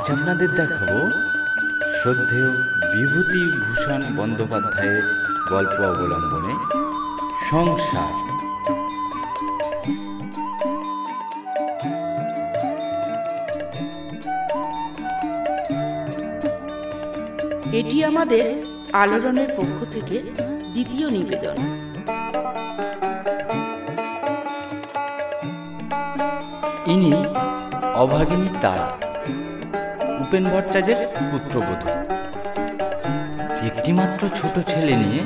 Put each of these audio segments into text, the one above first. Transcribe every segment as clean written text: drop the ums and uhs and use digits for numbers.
আজ আপনাদের দেখাবো শ্রদ্ধেয় বিভূতিভূষণ বন্দ্যোপাধ্যায়ের গল্প অবলম্বনে সংসার। এটি আমাদের আলোড়নের পক্ষ থেকে দ্বিতীয় নিবেদন। ইনি অভাগিনী তারা, উপেন ভট্টাচার্যের পুত্রবধূ। একটিমাত্র ছোট ছেলে নিয়ে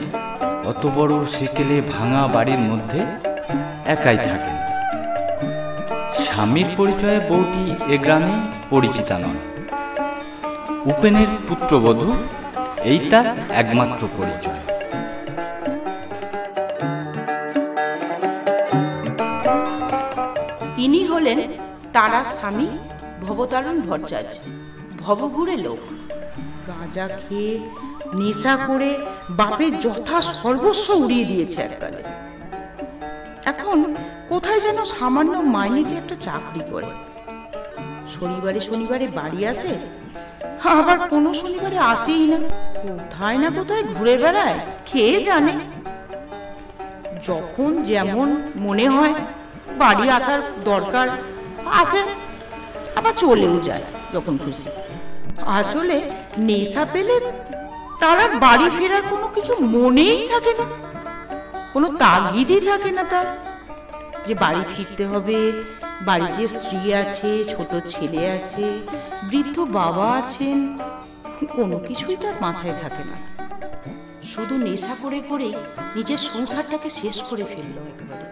অত বড় সেকেলে ভাঙা বাড়ির মধ্যে একাই থাকেন। স্বামীর পরিচয়ে বউটি এ গ্রামে পরিচিতা নন। উপেনের পুত্রবধূ এই তার একমাত্র পরিচয়। ইনি হলেন তারা স্বামী ভবতারণ ভট্টাচার্য। ভবঘুরে লোক, গাঁজা খেয়ে নেশা করে বাপের যথা সর্বস্ব উড়িয়ে দিয়েছে এককালে। এখন কোথায় যেন সামান্য মাইনেতে একটা চাকরি করে। শনিবারে শনিবারে বাড়ি আসে, আবার কোনো শনিবারে আসেই না। কোথায় না কোথায় ঘুরে বেড়ায়, খেয়ে জানে। যখন যেমন মনে হয় বাড়ি আসার দরকার আসে, আবার চলেও যায় যখন খুশি। আসলে নেশা পেলে তারা বাড়ি ফেরার কোনো কিছু মনেই থাকে না, কোনো তাগিদই থাকে না তার যে বাড়ি ফিরতে হবে। বাড়িতে স্ত্রী আছে, ছোট ছেলে আছে, বৃদ্ধ বাবা আছেন, কোনো কিছুই তার মাথায় থাকে না। শুধু নেশা করে করে নিজের সংসারটাকে শেষ করে ফেললো একেবারে।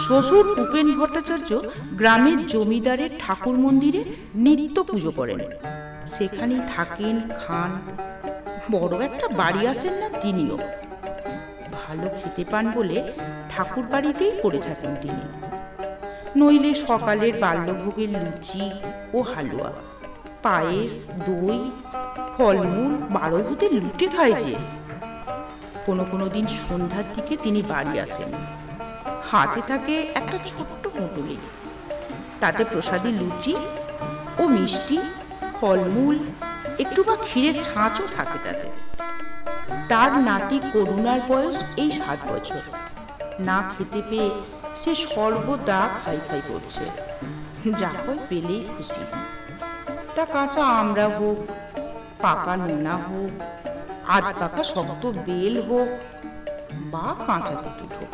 শ্বশুর উপেন ভট্টাচার্য গ্রামের জমিদারের ঠাকুর মন্দিরে নিত্য পুজো করেন। সেখানেই থাকেন, খান। বড় একটা বাড়ি আসেন না তিনিও। ভালো খেতে পান বলে ঠাকুর বাড়িতেই পড়ে থাকেন তিনি। নইলে সকালের বাল্যভোগের লুচি ও হালুয়া, পায়েস, দই, ফলমূল 12 ভূতে লুটে খায় যে। কোনো কোনো দিন সন্ধ্যার দিকে তিনি বাড়ি আসেন। হাতে থাকে একটা ছোট্ট পুঁটুলি, তাতে প্রসাদী লুচি ও মিষ্টি, ফলমূল, একটু বা ক্ষীরের ছাঁচও থাকে তাতে। তার নাতি করুণার বয়স এই 7 বছর। না খেতে পেয়ে সে সর্বদা খাই খাই করছে। যা হয় পেলেই খুশি। তা কাঁচা আমড়া হোক, পাকা নোনা হোক, আধ পাকা শক্ত বেল হোক, বা কাঁচা তেঁতুল হোক,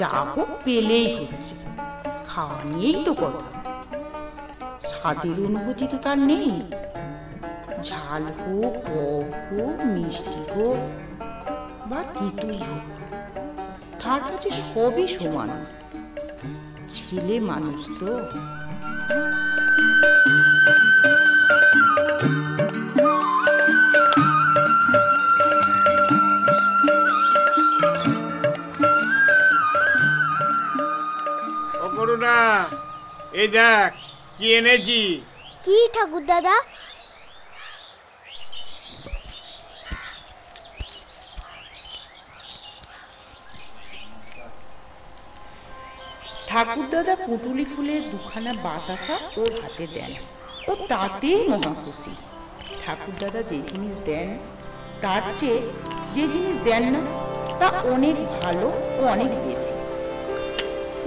যা হোক পেলেই হচ্ছে। খাওয়া নিয়েই তো কথা। স্বাদের অনুভূতি তো তার নেই। ঝাল হোক, টক হোক, মিষ্টি হোক বা তিতুই হোক, তার কাছে সবই সমান। ছেলে মানুষ তো। করুণা, এই দেখ কি এনেছি। কি ঠাকুর দাদা? ঠাকুরদাদা পুটুলি খুলে দুখানা বাতাসা ওর হাতে দেন। ও তাতেই মহা খুশি। ঠাকুরদাদা যে জিনিস দেন তার চেয়ে যে জিনিস দেন না তা অনেক ভালো ও অনেক বেশি।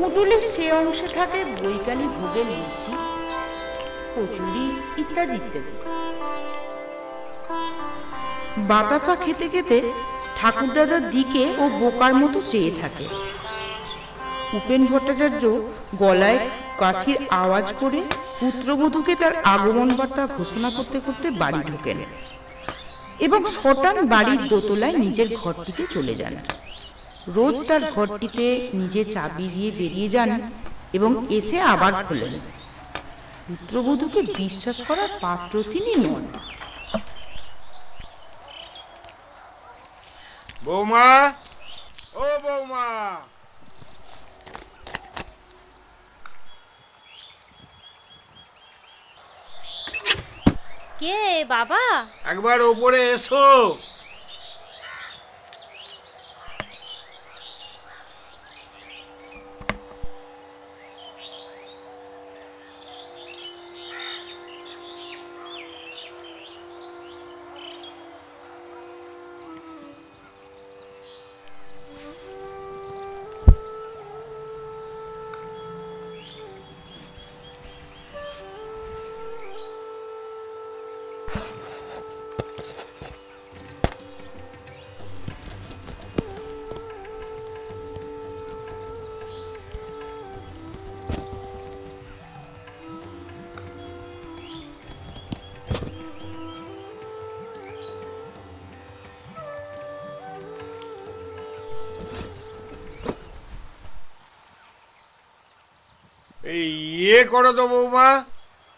পুটুলির সে অংশে থাকে বৈকালী ভোগের লুচি, কচুরি ইত্যাদি ইত্যাদি। বাতাসা খেতে খেতে ঠাকুরদাদার দিকে ও বোকার মতো চেয়ে থাকে। উপেন ভট্টাচার্য গলায় কাশির আওয়াজ করে পুত্রবধূকে তার আগমন বার্তা ঘোষণা করতে করতে বাড়ি ঢোকেন এবং সটান বাড়ির দোতলায় নিজের ঘরটিতে চলে যান। রোজ তার ঘরটিতে নিজে চাবি দিয়ে বেরিয়ে যান এবং এসে আবার খোলেন। পুত্রবধূকে বিশ্বাস করার পাত্র তিনি নন। বৌমা, ও বৌমা, কে বাবা? একবার ওপরে এসো। এই করো তো বৌমা,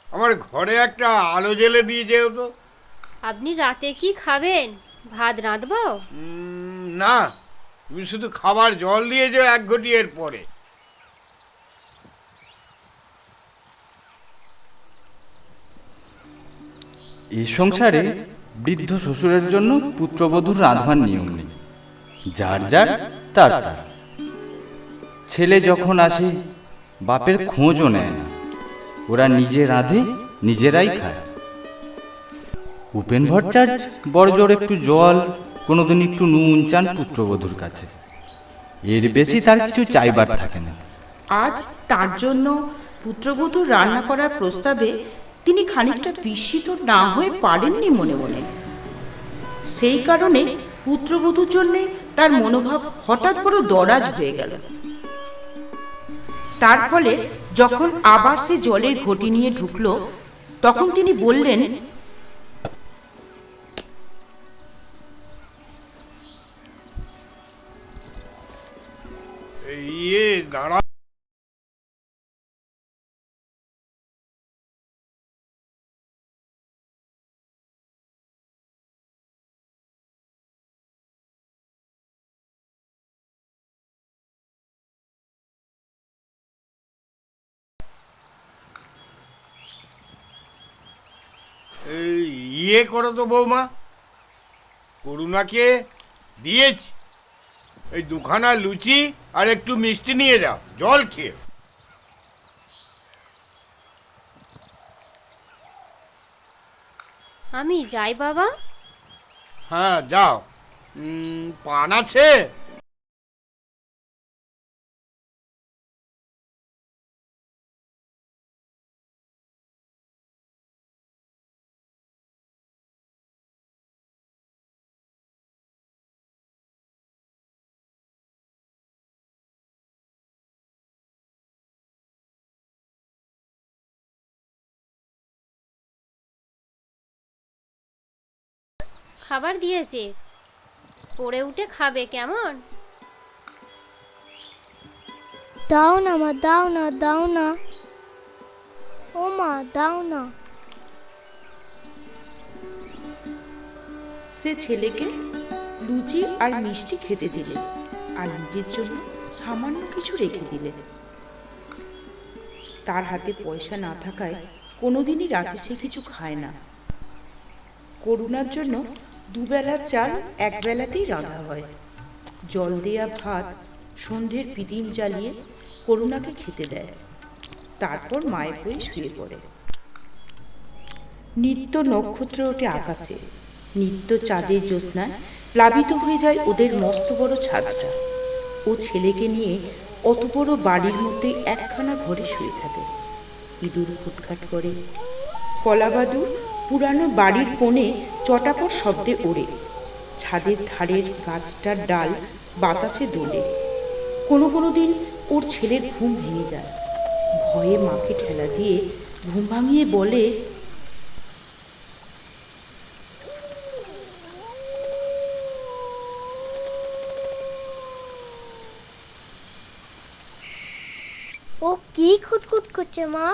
আমার ঘরে একটা আলো জ্বেলে দিয়ে যেও তো। আপনি রাতে কি খাবেন? ভাত রাঁধবো? না, তুমি শুধু খাবার জল দিয়ে যেও 1 ঘটি এর পরে। এই সংসারে বৃদ্ধ শ্বশুরের জন্য পুত্রবধূর রাঁধবার নিয়ম নেই, যার যার তার তার। ছেলে যখন আসে বাপের খোঁজও নেয় না, ওরা নিজে রাঁধে নিজেরাই খায়। উপেন ভট্টাচার্য বড়জোর একটু জল, কোনোদিন একটু নুন চান পুত্রবধূর কাছে, এর বেশি তার কিছু চাইবার থাকে না। আজ তার জন্য পুত্রবধূর রান্না করার প্রস্তাবে তিনি খানিকটা বিস্মিত না হয়ে পারেননি মনে মনে। সেই কারণে পুত্রবধূর জন্য তার মনোভাব হঠাৎ বড় দরাজ হয়ে গেল। তার ফলে যখন আবার সে জলের ঘটি নিয়ে ঢুকলো, তখন তিনি বললেন, দাঁড়া। করো তো বৌমা, করুণাকে দিয়েছি এই 2খানা লুচি আর একটু মিষ্টি নিয়ে যাও, জল খেয়ে। আমি যাই বাবা? হ্যাঁ যাও। পান আছে? খাবার দিয়েছে, পড়ে উঠে খাবে কেমন? দাও না মা, দাও না, দাও না, ও মা দাও না। সে ছেলেকে লুচি আর মিষ্টি খেতে দিলে, আর নিজের জন্য সামান্য কিছু রেখে দিলে। তার হাতে পয়সা না থাকায় কোনোদিনই রাতে সে কিছু খায় না। করুণার জন্য 2 বেলার চাল 1 বেলাতেই রাঁধা হয়। জল দেয়া ভাত সন্ধ্যের পিদিম জ্বালিয়ে করুণাকে খেতে দেয়, তারপর মায়ের হয়ে শুয়ে পড়ে। নিত্য নক্ষত্র ওঠে আকাশে, নিত্য চাঁদের জ্যোৎস্নায় প্লাবিত হয়ে যায় ওদের মস্ত বড় ছাদটা। ও ছেলেকে নিয়ে অত বড় বাড়ির মধ্যে একখানা ঘরে শুয়ে থাকে। ইঁদুর ফুটখাট করে, কলাবাদুর পুরানো বাড়ির কোণে চটাপট শব্দে ওড়ে। ছাদের ধারের গাছটার ডাল বাতাসে দোলে। কোনো কোনো দিন ওর ছেলের ঘুম ভেঙে যায়। ভয়ে মাকে ঠেলা দিয়ে ঘুম ভাঙিয়ে বলে, কুটকুট করছে মা?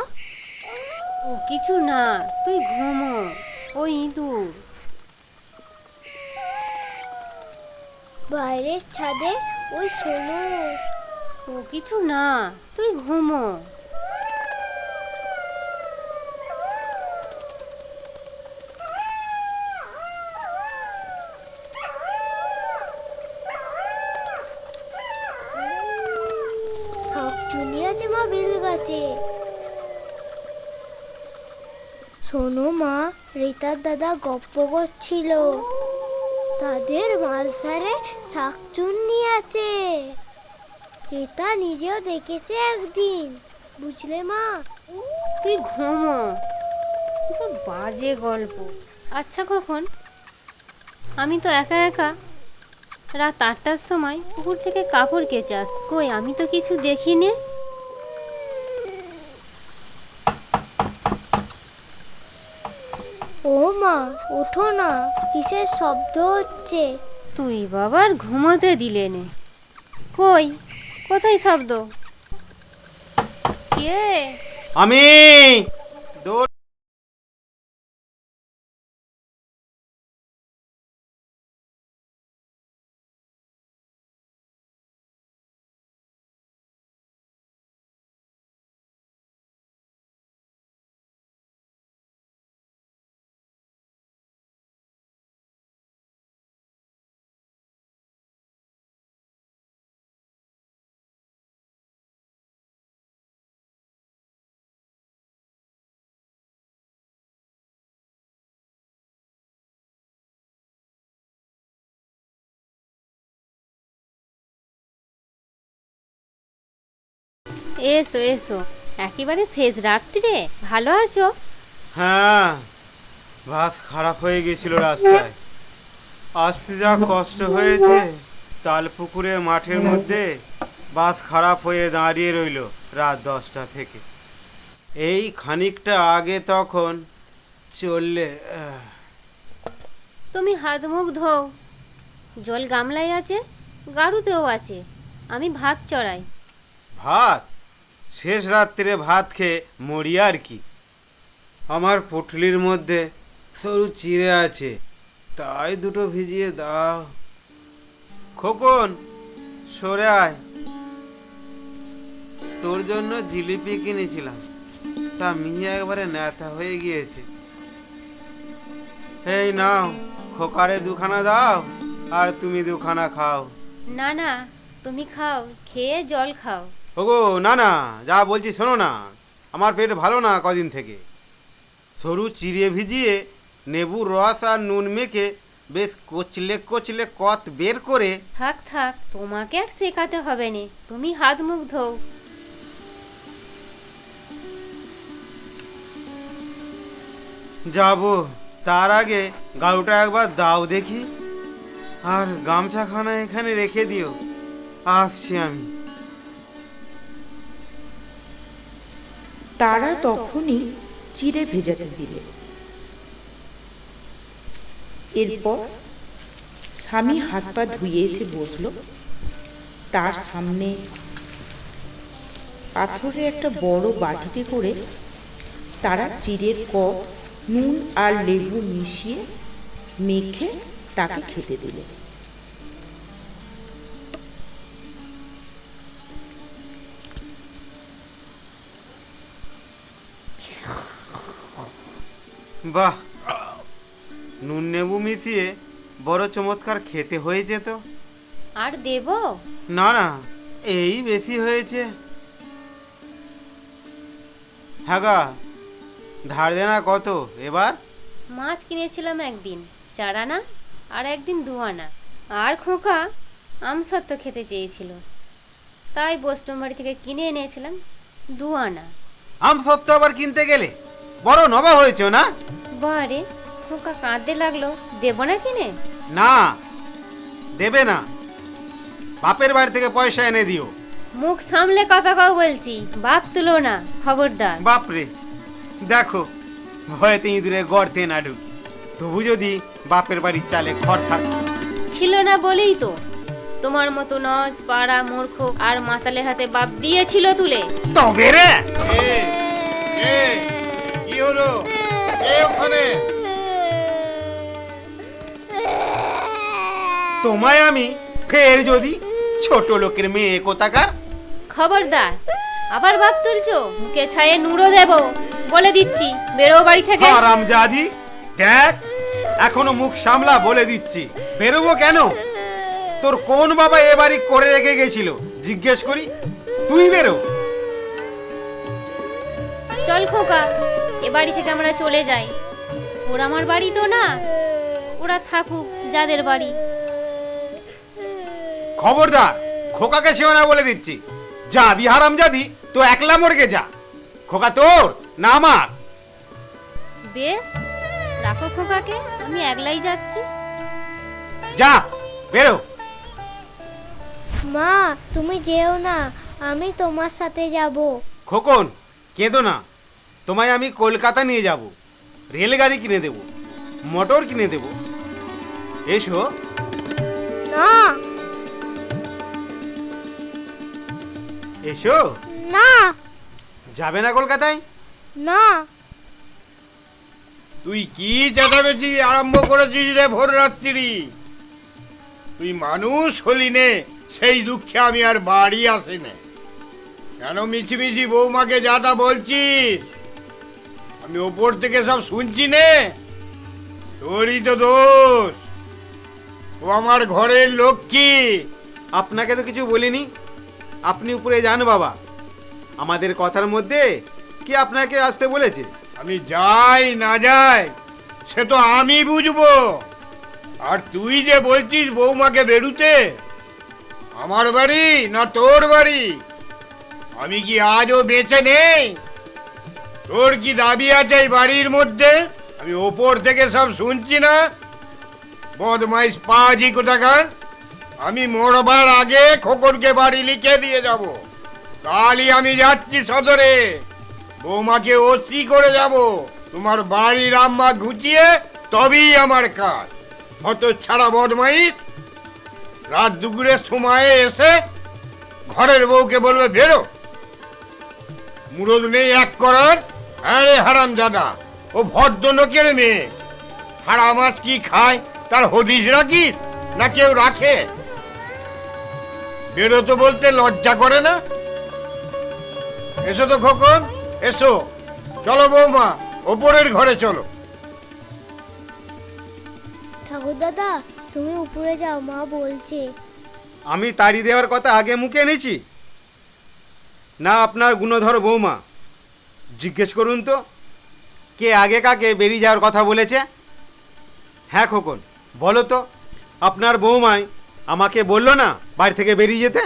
ও কিছু না, তুই ঘুমো। ওই ইঁদুর। বাইরের ছাদে ওই সোনু। ও কিছু না, তুই ঘুমো। শাকচুনি আছে মা বেল গাছে। শোনো মা, রীতার দাদা গপ্প করছিল, তাদের মাঝধারে শাকচুন্নি আছে। রীতা নিজেও দেখেছে একদিন, বুঝলে মা? তুই ঘুমো, সব বাজে গল্প। আচ্ছা কখন, আমি তো একা একা রাত 8টার সময় পুকুর থেকে কাপড় কেচে আস। কই, আমি তো কিছু দেখিনি। ও মা, ওঠো না, কিসের শব্দ হচ্ছে? তুই বাবার ঘুমোতে দিলে নে। কই, কোথায় শব্দ? কে? আমি এসো এসো, একেবারে শেষ রাত্রিরে। ভালো আছো? হ্যাঁ, বাস খারাপ হয়ে গেছিল রাস্তায়। আসতে যা কষ্ট হয়েছে। তালপুকুরের মাঠের মধ্যে বাস খারাপ হয়ে দাঁড়িয়ে রইল রাত 10টা থেকে। এই খানিকটা আগে তখন চললে তুমি হাত মুখ ধোও, জল গামলায় আছে, গাড়ুতেও আছে। আমি ভাত চড়াই। ভাত? শেষ রাত্রে ভাত খেয়ে মরি আর কি। আমার পুটলির মধ্যে সরু চিড়ে আছে, তাই দুটো ভিজিয়ে দাও। খোকন, সরে আয়। তোর জন্য জিলিপি কিনেছিলাম, তা মিয়া একবারে নেতা হয়ে গিয়েছে। এই নাও, খোকারে দুখানা দাও আর তুমি দুখানা খাও। না না, তুমি খাও, খেয়ে জল খাও। ওগো না না, যা বলছি শোনো না, আমার পেট ভালো না কদিন থেকে। সরু চিড়ে ভিজিয়ে নেবুর রস আর নুন মেখে বেশ কচলে কচলে কত বের করে। থাক থাক, তোমাকে আর শেখাতে হবে না, তুমি হাত মুখ ধোও। যাব, তার আগে গাড়ুটা একবার দাও দেখি, আর গামছাখানা এখানে রেখে দিও, আসছি আমি। তারা তখনই চিড়ে ভেজাতে দিলে। এরপর স্বামী হাত পা ধুয়ে এসে বসলো। তার সামনে পাথরের একটা বড় বাটিতে করে তারা চিড়ের কপ নুন আর লেবু মিশিয়ে মেখে তাকে খেতে দিলে। বাহ, নুন নেবু মিশিয়ে বড় চমৎকার খেতে হয়েছে তো। আর দেব? না না, এই বেশি হয়েছে। হ্যাঁ গা, ধার দেনা কত এবার? মাছ কিনেছিলাম একদিন 4 আনা, আর একদিন 2 আনা। আর খোকা আমসত্ত্ব খেতে চেয়েছিল, তাই বৈষ্ণববাড়ি থেকে কিনে এনেছিলাম 2 আনা। আম সত্য আবার কিনতে গেলে বড় নবা হয়েছে না? বারে, খোকা কাঁদতে লাগলো। দেব না কিনে? না, দেবে না। বাপের বাড়ি থেকে পয়সা এনে দিও। মুখ সামলে কথা কও বলছি, বাপ তুলো না, খবরদার। বাপরে, দেখো ভয়েতে ইঁদুরে গর্তে না ঢুকি। তবু যদি বাপের বাড়ির চালে খড় থাকতো। ছিল না বলেই তো। তোমার মতো নজ পাড়া মূর্খ আর মাতালের হাতে বাপ দিয়েছিল তুলে। তবে রে এ, এ, কি হলো এ ওখানে? তোমায় আমি ফের যদি ছোট লোকের মেয়ে কোথাকার। খবরদার, আবার বাপ তুলছো, মুখে ছায়ে নুড়ো দেব বলে দিচ্ছি। বেরো বাড়ি থেকে। হারামজাদি, দেখ এখনো মুখ সামলা, বলে দিচ্ছি। বেরোবো কেন? তোর কোন বাবা এ বাড়ি করে রেখে গেছিল জিজ্ঞেস করি? তুই বেরো। চল খোকা, এ বাড়ি থেকে আমরা চলে যাই। ওরা আমার বাড়ি তো না, ওরা থাকুক যাদের বাড়ি। খবরদার, খোকাকে সেও না বলে দিচ্ছি। যা বিহারামজাদি, তো একলা মর্গে যা। খোকা তোর না আমার? বেশ, রাখো খোকাকে, আমি একলাই যাচ্ছি। যা বেরো। মা তুমি যেও না, আমি তোমার সাথে যাব। খোকন কেঁদো না, তোমায় আমি কলকাতা নিয়ে যাব। রেলগাড়ি কিনে দেব, মোটর কিনে দেব। এসো। না এসো। না যাবে না কলকাতায়? না, তুই কি চেঁচামেচি আরম্ভ করেছিস রে ভোর রাত্রি? তুই মানুষ হলি নে, সেই দুঃখে আমি আর বাড়ি আসি না। কেন মিছিমিছি বৌমাকে যা তা বলছিস? আমি ওপর থেকে সব শুনছি নে। তোরই তো দোষ, ও আমার ঘরের লক্ষ্মী। আপনাকে তো কিছু বলিনি, আপনি উপরে যান বাবা। আমাদের কথার মধ্যে কি আপনাকে আসতে বলেছে? আমি যাই না যাই সে তো আমি বুঝবো। আর তুই যে বলছিস বৌমাকে বেরুতে, আমার বাড়ি না তোর বাড়ি? আমি কি আজও বেঁচে নেই? তোর কি দাবি আছে এই বাড়ির মধ্যে? আমি ওপর থেকে সব শুনছি না? বদমাইশ পাজি কোথাকার। আমি মরবার আগে খোকনকে বাড়ি লিখে দিয়ে যাব। কালই আমি যাচ্ছি সদরে, বৌমাকে ওসি করে যাব। তোমার বাড়ির আম্মা ঘুচিয়ে তবেই আমার কাজ। হত ছাড়া বদমাইশ রাত দুপুরের সময়ে এসে ঘরের বউকে বলবে বেরো। মুরদ নেই এক করার। আরে হারাম দাদা, ও ভদ্রলোকের মেয়ে। হারা মাছ কি খায় তার হদিস রাখিস না কেউ রাখে? বেরোতে বলতে লজ্জা করে না? এসো তো খোকন, এসো। চলো বৌমা, ওপরের ঘরে চলো। ঠাকুর দাদা তুমি উপরে যাও, মা বলছে। আমি তাড়ি দেওয়ার কথা আগে মুখে এনেছি না? আপনার গুণধর বৌমা, জিজ্ঞেস করুন তো কে আগে কাকে বেরিয়ে যাওয়ার কথা বলেছে? হ্যাঁ খোকন, বলো তো। আপনার বৌমাই আমাকে বললো না বাড়ি থেকে বেরিয়ে যেতে?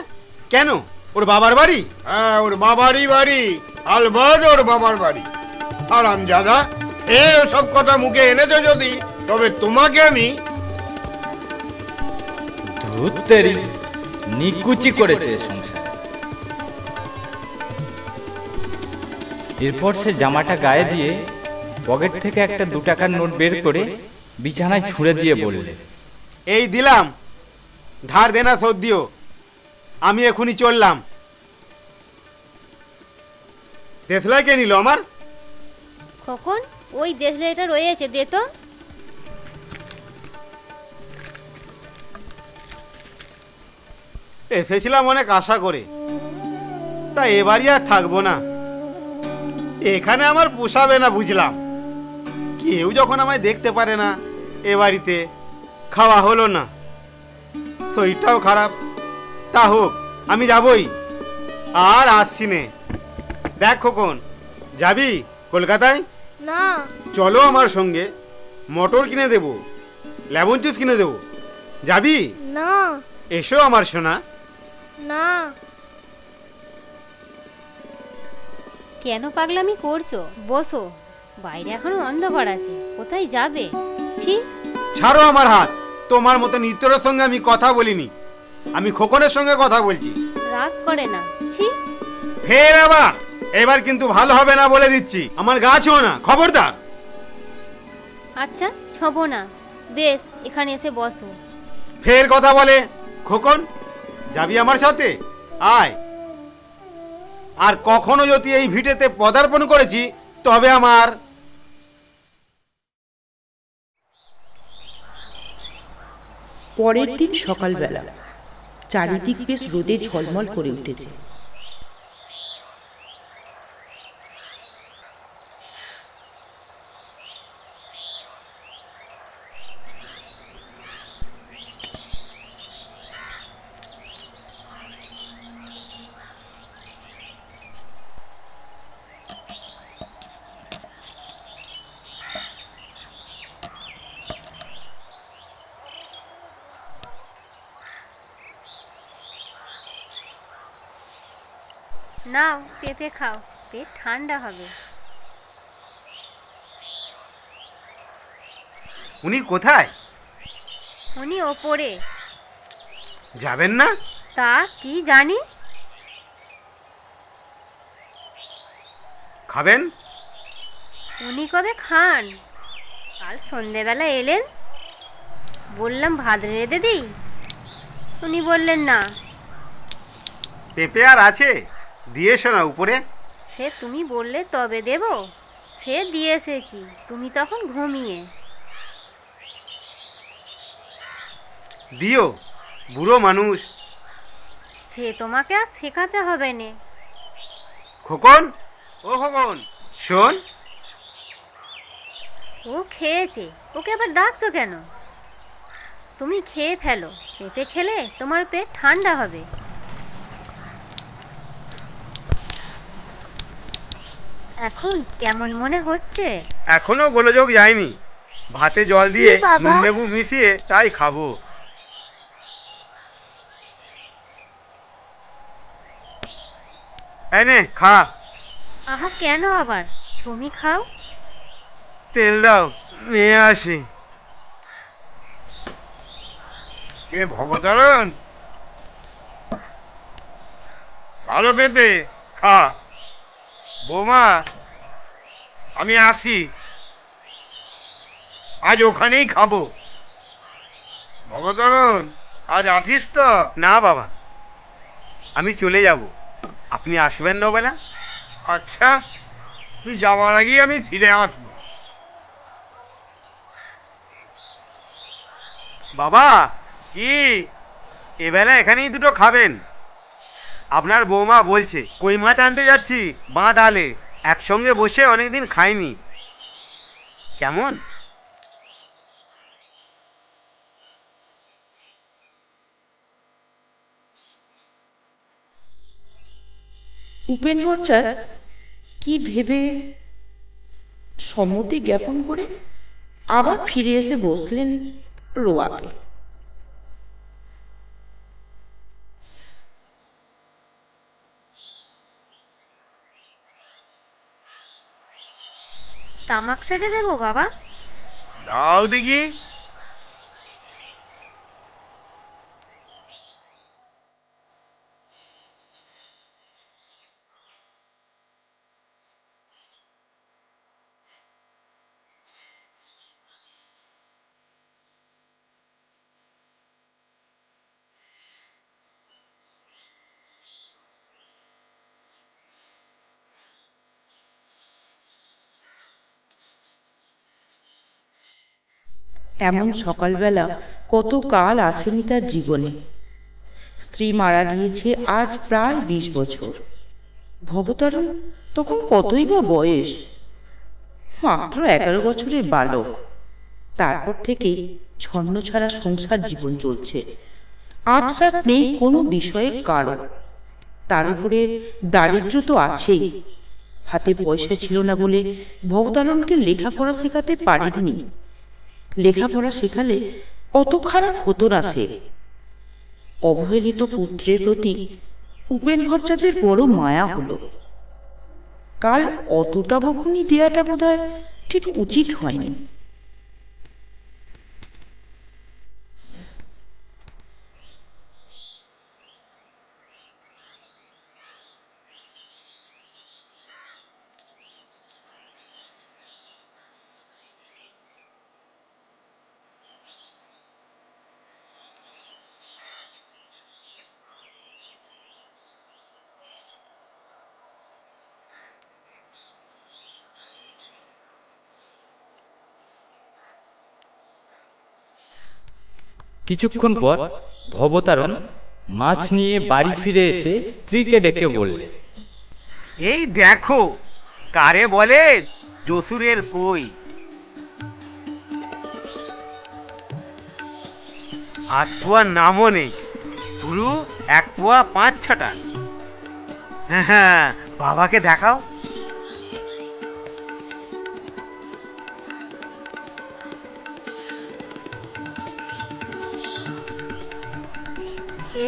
কেন? ওর বাবার বাড়ি? হ্যাঁ, ওর বাবারই বাড়ি, আলবাদ ওর বাবার বাড়ি। আরাম দাদা, এর সব কথা মুখে এনেছো যদি, তবে তোমাকে আমি ধুত্তেরি, নিকুচি করেছে এ সংসার। এরপর সে জামাটা গায়ে দিয়ে পকেট থেকে একটা 2 টাকার নোট বের করে বিছানায় ছুঁড়ে দিয়ে বললে, এই দিলাম, ধার দেনা শোধ দিও। আমি এখনই চললাম। দেশলাই কে নিল আমার? কখন ওই দেশলাইটা রয়েছে, দে তো। এসেছিলাম অনেক আশা করে, তা এবারই আর থাকবো না। এখানে আমার পোষাবে না বুঝলাম। কেউ যখন আমায় দেখতে পারে না এ বাড়িতে, খাওয়া হলো না, শরীরটাও খারাপ। তা হোক, আমি যাবই, আর আসছি নে। দেখ খোকন, যাবি কলকাতায়? না চলো আমার সঙ্গে, মোটর কিনে দেবো, লেমন জুস কিনে দেবো। যাবি? না এসো আমার সোনা। না কেন পাগলামি করছো? বসো, বাইরে এখনো অন্ধকার আছে, কোথায় যাবে? ছি, ছাড়ো আমার হাত। তোমার মতো নিত্যরের সঙ্গে আমি কথা বলিনি, আমি খোকনের সঙ্গে কথা বলছি। রাগ করে না, ছি। ফের আবার? এবার কিন্তু ভালো হবে না বলে দিচ্ছি। আমার গা ছো না, খবরদার। আচ্ছা, ছবো না। বেশ, এখানে এসে বসো। ফের কথা বলে। খোকন যাবি আমার সাথে? আয়। আর কখনো যদি এই ভিটেতে পদার্পণ করেছি তবে আমার পরের দিন সকালবেলা চারিদিক বেশ রোদে ঝলমল করে উঠেছে। নাও পেঁপে খাও, পেট ঠান্ডা হবে। উনি কোথায়? উনি ওপরে। যাবেন না? তা কি জানি। খাবেন? উনি কবে খান? কাল সন্ধেবেলা এলেন, বললাম ভাত রেঁধে দিই, উনি বললেন না। পেঁপে আর আছে? দিয়ে এসো না উপরে। সে তুমি বললে তবে দেব। সে দিয়ে এসেছি, তুমি তখন ঘুমিয়ে। দিও, বুড়ো মানুষ। সে তোমাকে আর শেখাতে হবে নে। খোকন, ও খোকন, শোন। ও খেয়েছে, ওকে আবার ডাকছো কেন? তুমি খেয়ে ফেলো, পেঁপে খেলে তোমার পেট ঠান্ডা হবে। এখন কেমন মনে হচ্ছে? এখনো গোলযোগ যায়নি। ভাতে জল দিয়ে কি বাবা? নুন লেবু মিশিয়ে তাই খাবো। এই নে খা। আহা, কেন আবার? তুমি খাও। তেল দাও, নিয়ে আসি। এ ভবতারণ, ভালো পেঁপে, খা। বৌমা, আমি আসি, আজ ওখানেই খাবো। ভবতারণ, আজ আছিস তো? না বাবা, আমি চলে যাব। আপনি আসবেন না বেলা? আচ্ছা, তুই যাওয়ার আগেই আমি ফিরে আসবো। বাবা, কি? এবেলা এখানেই দুটো খাবেন। আপনার বৌমা বলছে কই মাছ আনতে যাচ্ছি বাঁধ আলে, একসঙ্গে বসে অনেকদিন খাইনি। কেমন? উপেন ভট্টাচার্য কি ভেবে সম্মতি জ্ঞাপন করে আবার ফিরে এসে বসলেন রোয়াকে। তামাক সেজে দেবো বাবা? দাও দেখি। এমন সকালবেলা কত কাল আসেনি তার জীবনে। স্ত্রী মারা গিয়েছে আজ প্রায় 20 বছর। ভবতারণ তখন কতই বা বয়স, মাত্র 11 বছরের বালক। তারপর থেকেই ছন্ন ছাড়া সংসার জীবন চলছে। আটসাট নেই কোনো বিষয়ে কারণ। তার উপরে দারিদ্র তো আছেই। হাতে পয়সা ছিল না বলে ভবতারণকে লেখাপড়া শেখাতে পারেননি। লেখাপড়া শেখালে অত খারাপ হতো না সে। অবহেলিত পুত্রের প্রতি উপেন ভট্টাচার্যের বড় মায়া হলো। কাল অতটা বকুনি দেওয়াটা বোধহয় ঠিক উচিত হয়নি। কিছুক্ষণ পর ভবতারণ মাছ নিয়ে বাড়ি ফিরে এসে স্ত্রীকে ডেকে বললে, এই দেখো, কারে বলে জসুরের কই। আধ পোয়ার নামও নেই, পুরো 1 পোয়া 5-6টা। হ্যাঁ, বাবাকে দেখাও।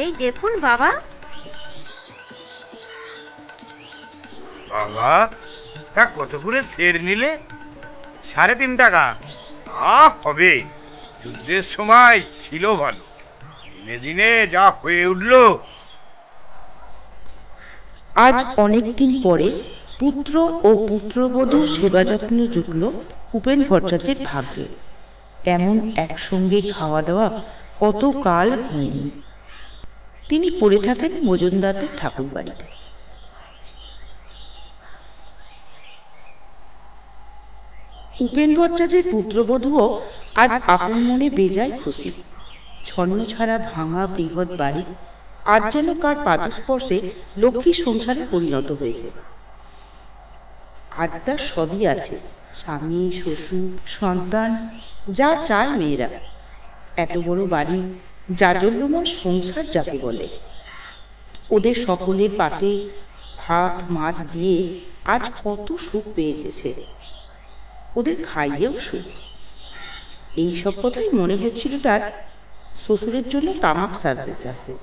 এই দেখুন বাবা। বাবা, তা কত করে ছেড় নিলে? 3.5 টাকা। হবে, যুদ্ধের সময় ছিল ভালো, দিনে দিনে যা হয়ে উঠলো। আজ অনেক দিন পরে পুত্র ও পুত্রবধূ সেবা যত্ন জুটল উপেন ভট্টাচার্যের ভাগ্যে। তেমন একসঙ্গে খাওয়া দাওয়া কত কাল হয়নি। তিনি পড়ে থাকেন মজুমদারদের ঠাকুর বাড়িতে। উপেন ভট্টাচার্যের পুত্রবধূও আজ আপন মনে বেজায় খুশি। ছন্ন ছাড়া ভাঙা বৃহৎ বাড়ি আজ যেন কার পাদস্পর্শে লক্ষ্মী সংসারে পরিণত হয়েছে। আজ তার সবই আছে, স্বামী, শ্বশুর, সন্তান, যা চায় মেয়েরা। এত বড় বাড়ি, জাজল্যময় সংসার যাকে বলে। ওদের সকলের পাতে ভাত মাছ দিয়ে আজ কত সুখ পেয়েছে সে। ওদের খাইয়েও সুখ। এইসব কথাই মনে হচ্ছিল তার শ্বশুরের জন্য তামাক সাজতে সাজতে।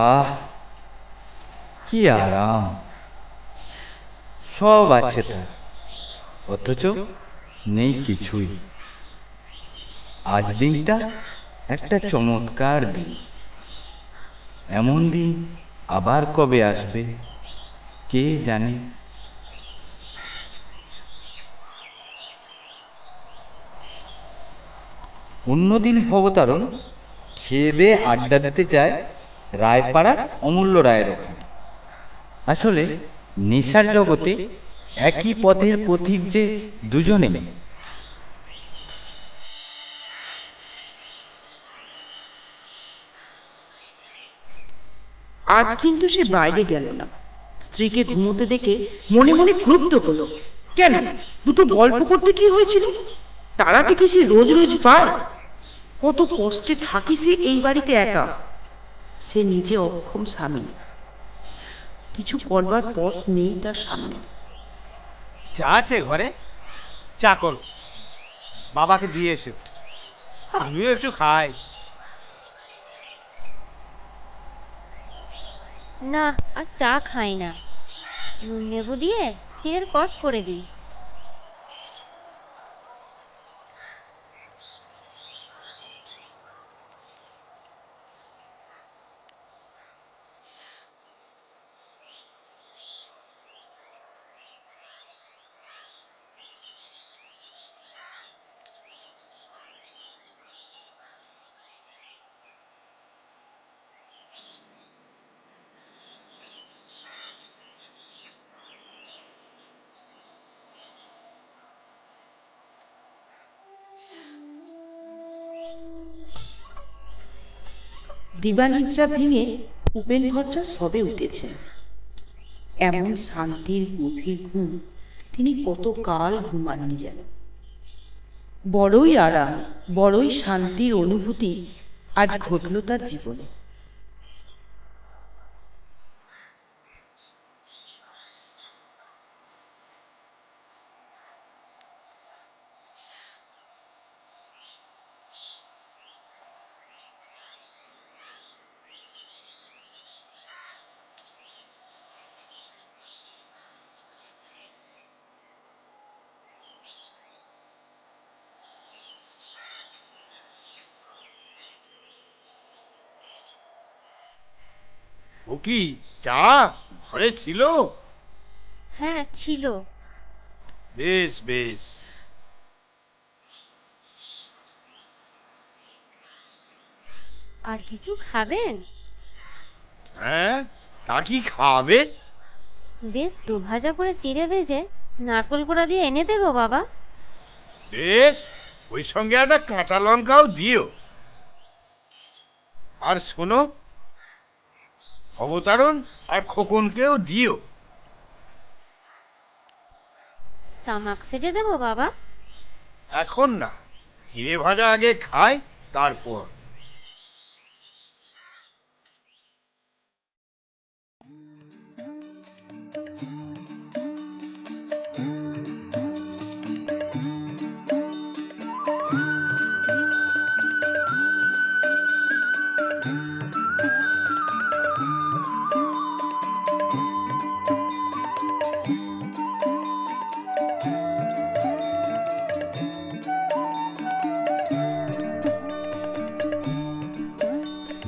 আহ, কি আরাম! সব আছে তার, অথচ নেই কিছুই। আজ দিনটা একটা চমৎকার দিন। এমন দিন আবার কবে আসবে কে জানে। অন্যদিন ভবতারণ খেয়ে দিয়ে আড্ডা দিতে যায় রায়পাড়ার অমূল্য রায়ের ওখানে। আসলে নেশার জগতে একই পথের পথিক যে দুজনে। আজ কিন্তু সে বাইরে গেল না। স্ত্রীকে ঘুমোতে দেখে মনে মনে ক্রুদ্ধ হলো। কেন, দুটো গল্প করতে কি হয়েছিল? তারাটি কি সে রোজ রোজ পায়? কত কষ্টে থাকি সে এই বাড়িতে একা। সে নিজে অক্ষম স্বামী, কিছু করবার পথ নেই তার সামনে। চা আছে ঘরে? চা করো, বাবাকে দিয়ে এসো, আমিও একটু খাই। না, আর চা খাই না। নুন নেবু দিয়ে চিড়ের কষ করে দিই। দিবানিদ্রা ভেঙে উপেন ভট্টাচার্য সবে উঠেছেন। এমন শান্তির গভীর ঘুম তিনি কত কাল ঘুমাননি যেন। বড়ই আরাম, বড়ই শান্তির অনুভূতি আজ ঘটল তার জীবনে। ও কি চা ঘরে ছিল? হ্যাঁ ছিল। বেশ বেশ। আর কিছু খাবেন? হ্যাঁ, তা কি খাবে? বেশ দুভাজা করে চিড়ে ভেজে নারকোল কোড়া দিয়ে এনে দেবো বাবা। বেশ, ওই সঙ্গে একটা কাঁচা লঙ্কাও দিও। আর শোনো, অবতারণ আর খোকনকেও দিও। তামাক সেজে দেবো বাবা। এখন না, হিরে ভাজা আগে খাই, তারপর।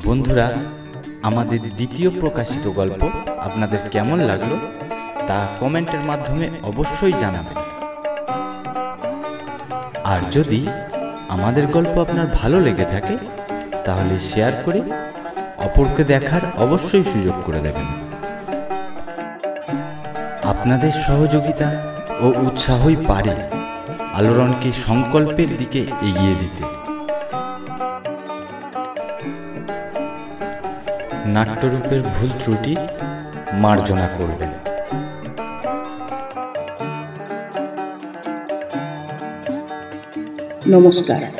বন্ধুরা, আমাদের দ্বিতীয় প্রকাশিত গল্প আপনাদের কেমন লাগলো তা কমেন্টের মাধ্যমে অবশ্যই জানাবেন। আর যদি আমাদের গল্প আপনার ভালো লেগে থাকে তাহলে শেয়ার করে অপরকে দেখার অবশ্যই সুযোগ করে দেবেন। আপনাদের সহযোগিতা ও উৎসাহই পারে আলোড়নকে সংকল্পের দিকে এগিয়ে দিতে। নাট্যরূপের ভুল ত্রুটি মার্জনা করবেন। নমস্কার।